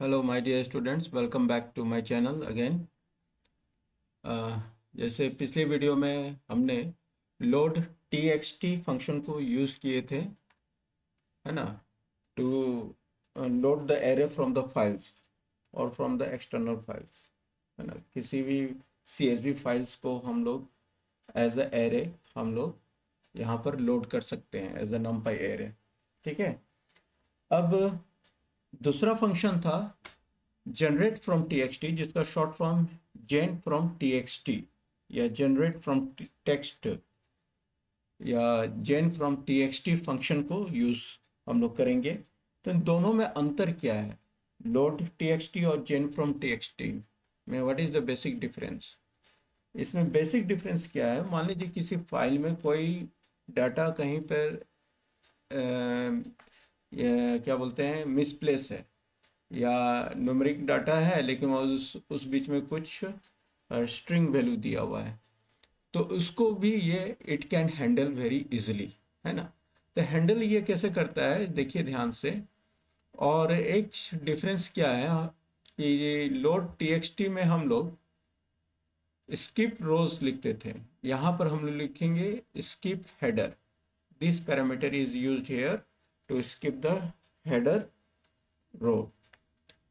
Hello my dear students, welcome back to my channel again. जैसे पिछले video में हमने लोड टीएक्सटी फंक्शन को यूज़ किए थे, है ना, to load the array from the files और फ्रॉम द एक्सटर्नल फाइल्स, है ना। किसी भी सीएसवी फाइल्स को हम लोग एज अ एरे हम लोग यहाँ पर लोड कर सकते हैं एज अ नमपाई एरे। ठीक है। अब दूसरा फंक्शन था जनरेट फ्रॉम टीएक्सटी, जिसका short form gen from TXT या जनरेट फ्रॉम टेक्स्ट या जेन फ्रॉम टीएक्सटी फंक्शन को यूज हम लोग करेंगे। तो इन दोनों में अंतर क्या है, लोड टीएक्सटी और जेन फ्रॉम टीएक्सटी में what is the basic difference? इसमें बेसिक डिफरेंस क्या है, मान लीजिए किसी फाइल में कोई डाटा कहीं पर क्या बोलते हैं मिसप्लेस है या न्यूमेरिक डाटा है, लेकिन उस बीच में कुछ स्ट्रिंग वैल्यू दिया हुआ है, तो उसको भी ये it can handle very easily, है ना। तो हैंडल ये कैसे करता है, देखिए ध्यान से। और एक डिफरेंस क्या है कि ये लोड टीएक्सटी में हम लोग स्किप रोज लिखते थे, यहाँ पर हम लोग लिखेंगे skip header. This parameter is used here to skip the header row.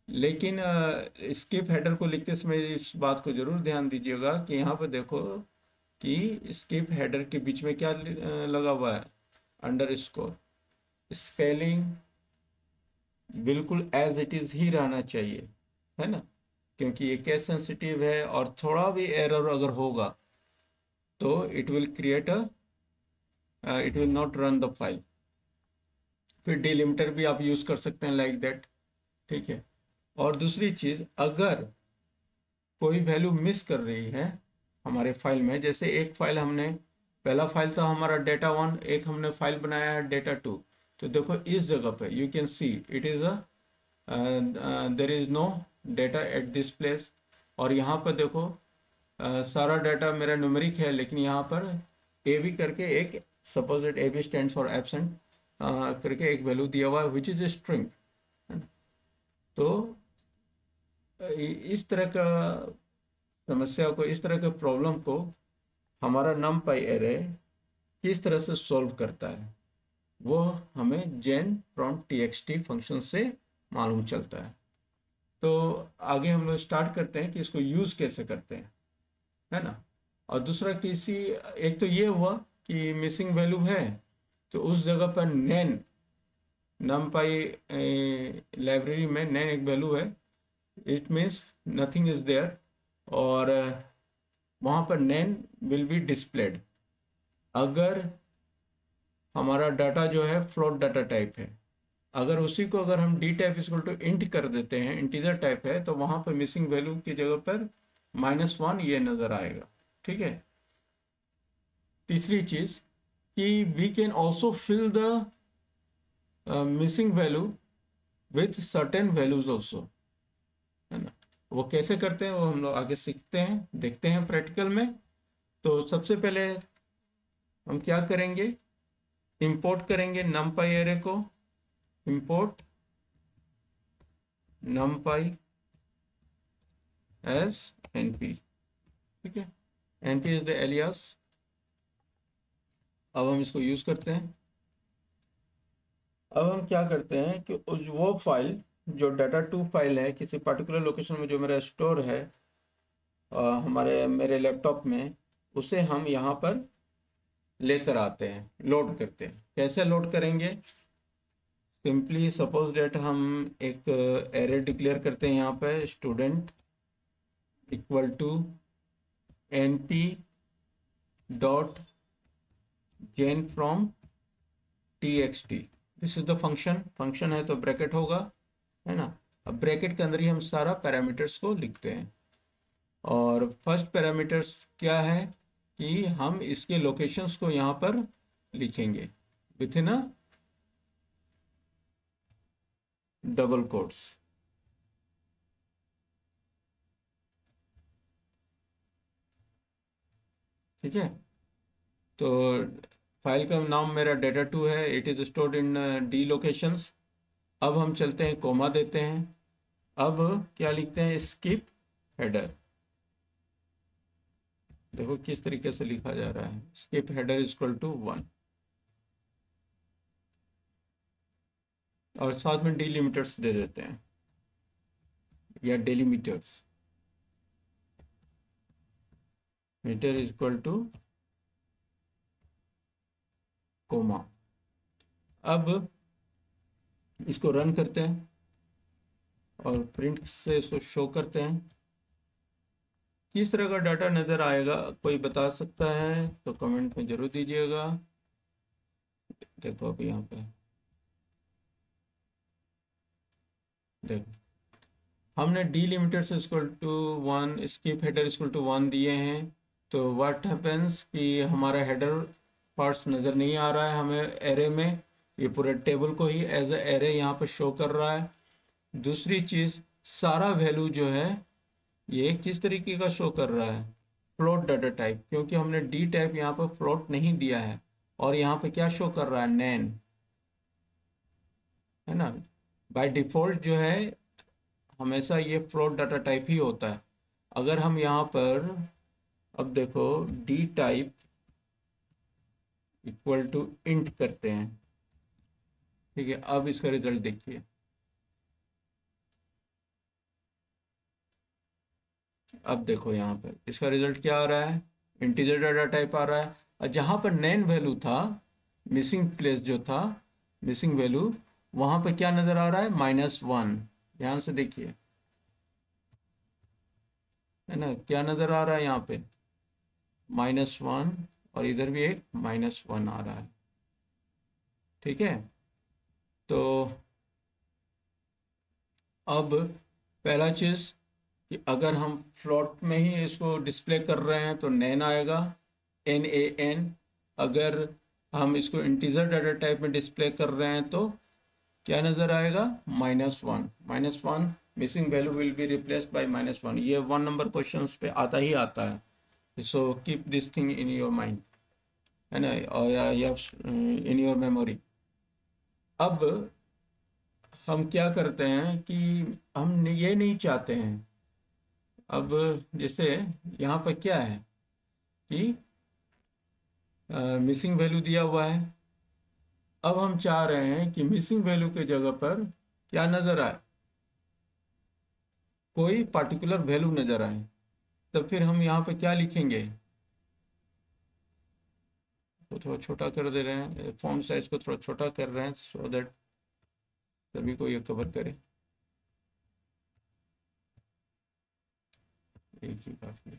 लेकिन स्किप हेडर को लिखते समय इस बात को जरूर ध्यान दीजिएगा कि यहाँ पर देखो कि स्किप हेडर के बीच में क्या लगा हुआ है, अंडर स्कोर। स्पेलिंग बिल्कुल एज इट इज ही रहना चाहिए, है ना, क्योंकि ये केस सेंसिटिव है और थोड़ा भी एरर अगर होगा तो it will create it will not run the file. फिर डिलिमिटर भी आप यूज कर सकते हैं लाइक दैट। ठीक है। और दूसरी चीज, अगर कोई वैल्यू मिस कर रही है हमारे फाइल में, जैसे एक फाइल हमने, पहला फाइल था हमारा डेटा वन, एक हमने फाइल बनाया है डेटा टू। तो देखो इस जगह पे you can see it is there is no data at this place. और यहाँ पर देखो सारा डाटा मेरा न्यूमेरिक है, लेकिन यहाँ पर ए बी करके एक, suppose it A B stand for absent करके एक वैल्यू दिया हुआ है विच इज स्ट्रिंग। तो इस तरह का समस्या को, इस तरह के प्रॉब्लम को हमारा नमपाई एरे किस तरह से सॉल्व करता है वो हमें जेन फ्रॉम टीएक्सटी फंक्शन से मालूम चलता है। तो आगे हम लोग स्टार्ट करते हैं कि इसको यूज कैसे करते हैं, है ना। और दूसरा, किसी एक तो ये हुआ कि मिसिंग वैल्यू है, तो उस जगह पर नैन, नमपाई लाइब्रेरी में नैन एक वैल्यू है, it means nothing is there, और वहाँ पर नैन विल बी डिस्प्लेड। अगर हमारा डाटा जो है फ्लोट डाटा टाइप है, अगर उसी को अगर हम d type equal to int कर देते हैं, इंटीजर टाइप है, तो वहाँ पर मिसिंग वैल्यू की जगह पर -1 ये नज़र आएगा। ठीक है। तीसरी चीज़ कि we can also fill the missing value with certain values also, है ना। वो कैसे करते हैं वो हम लोग आगे सीखते हैं, देखते हैं प्रैक्टिकल में। तो सबसे पहले हम क्या करेंगे, इंपोर्ट करेंगे numpy एरे को, इंपोर्ट numpy एज np। ठीक है, np इज द एलियास। अब हम इसको यूज करते हैं। अब हम क्या करते हैं कि वो फाइल जो डाटा टू फाइल है किसी पर्टिकुलर लोकेशन में जो मेरा स्टोर है हमारे मेरे लैपटॉप में, उसे हम यहाँ पर लेकर आते हैं, लोड करते हैं। कैसे लोड करेंगे, सिंपली सपोज डेट हम एक एरे डिक्लेयर करते हैं यहाँ पे, student equal to np dot gen from txt। This is the function, function है तो ब्रैकेट होगा, है ना। अब ब्रैकेट के अंदर ही हम सारा पैरामीटर्स को लिखते हैं। और फर्स्ट पैरामीटर्स क्या है कि हम इसके लोकेशंस को यहाँ पर लिखेंगे with in a double quotes. ठीक है। तो फाइल का नाम मेरा डेटा टू है, it is stored in D locations. अब हम चलते हैं, कोमा देते हैं। अब क्या लिखते हैं, स्किप हेडर। देखो किस तरीके से लिखा जा रहा है, स्किप हेडर इक्वल टू 1, और साथ में डिलिमिटर्स दे देते हैं या delimiters. Meter equal to comma. अब इसको रन करते हैं और प्रिंट से इसको शो करते हैं। किस तरह का डाटा नज़र आएगा, कोई बता सकता है तो कमेंट में जरूर दीजिएगा। देखो अभी यहाँ पे देखो, हमने delimiters equal to 1, skip header equal to 1 दिए हैं। तो व्हाट हैपेंस कि हमारा हेडर पार्ट्स नज़र नहीं आ रहा है हमें एरे में, ये पूरे टेबल को ही एज ए एरे यहाँ पर शो कर रहा है। दूसरी चीज़, सारा वैल्यू जो है ये किस तरीके का शो कर रहा है, फ्लोट डाटा टाइप, क्योंकि हमने डी टाइप यहाँ पर फ्लोट नहीं दिया है। और यहाँ पे क्या शो कर रहा है, नैन, है ना। बाय डिफ़ॉल्ट जो है हमेशा ये फ्लोट डाटा टाइप ही होता है। अगर हम यहाँ पर अब देखो d type equal to int करते हैं, ठीक है, अब इसका रिजल्ट देखिए। अब देखो यहाँ पर इसका रिजल्ट क्या आ रहा है, इंटीजर डाटा टाइप आ रहा है। और जहाँ पर नैन वैल्यू था, मिसिंग प्लेस जो था, मिसिंग वैल्यू, वहाँ पर क्या नज़र आ रहा है, -1। ध्यान से देखिए, है ना, क्या नज़र आ रहा है यहाँ पे, -1, और इधर भी एक -1 आ रहा है। ठीक है, तो अब पहला चीज़ कि अगर हम फ्लोट में ही इसको डिस्प्ले कर रहे हैं तो नैन आएगा, NAN। अगर हम इसको इंटीजर डाटा टाइप में डिस्प्ले कर रहे हैं तो क्या नज़र आएगा, -1। -1 missing value will be replaced by -1। ये 1 नंबर क्वेश्चंस पे आता ही आता है। So keep this thing in your mind, है ना, और या इन योर मेमोरी। अब हम क्या करते हैं कि हम ये नहीं चाहते हैं, अब जैसे यहाँ पर क्या है कि मिसिंग वैल्यू दिया हुआ है। अब हम चाह रहे हैं कि मिसिंग वैल्यू के जगह पर क्या नज़र आए, कोई पार्टिकुलर वैल्यू नज़र आए। तो फिर हम यहाँ पे क्या लिखेंगे, तो थोड़ा छोटा कर दे रहे हैं, फॉन्ट साइज को थोड़ा छोटा कर रहे हैं सो दैट सभी को ये कवर करे। एक ही काफी है।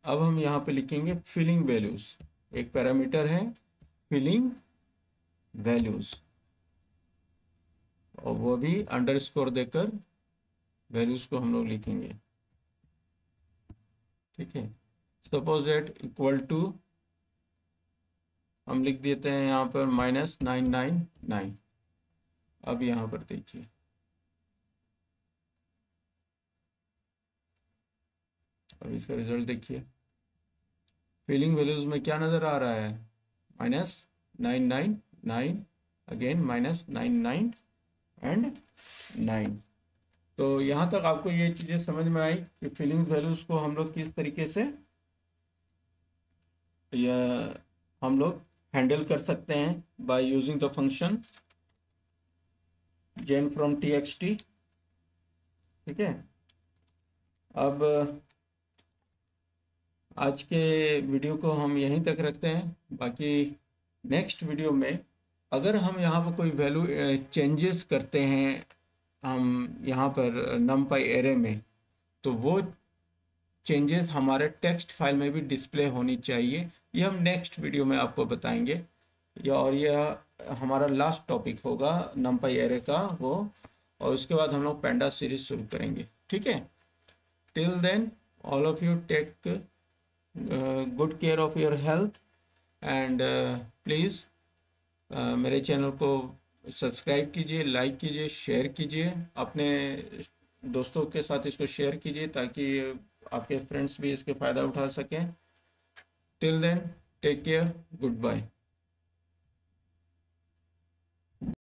अब हम यहाँ पे लिखेंगे फिलिंग वैल्यूज, एक पैरामीटर है फिलिंग वैल्यूज, और वो भी अंडरस्कोर देकर वैल्यूज को हम लोग लिखेंगे। ठीक है, सपोज दैट इक्वल टू हम लिख देते हैं यहाँ पर -999। अब यहाँ पर देखिए, अब इसका रिजल्ट देखिए, फिलिंग वैल्यूज में क्या नज़र आ रहा है, -999, अगेन -99 एंड 9। तो यहाँ तक आपको ये चीज़ें समझ में आई कि फिलिंग वैल्यूज को हम लोग किस तरीके से या हम लोग हैंडल कर सकते हैं by using the function gen from txt। ठीक है, अब आज के वीडियो को हम यहीं तक रखते हैं। बाकी नेक्स्ट वीडियो में अगर हम यहाँ पर कोई वैल्यू चेंजेस करते हैं हम यहाँ पर numpy एरे में, तो वो चेंजेस हमारे टेक्स्ट फाइल में भी डिस्प्ले होनी चाहिए। ये हम नेक्स्ट वीडियो में आपको बताएंगे, और यह हमारा लास्ट टॉपिक होगा numpy एरे का वो, और उसके बाद हम लोग पैंडा सीरीज शुरू करेंगे। ठीक है, till then all of you take good care of your health, and please मेरे चैनल को सब्सक्राइब कीजिए, लाइक कीजिए, शेयर कीजिए, अपने दोस्तों के साथ इसको शेयर कीजिए ताकि आपके फ्रेंड्स भी इसके फ़ायदा उठा सकें। Till then take care, good bye.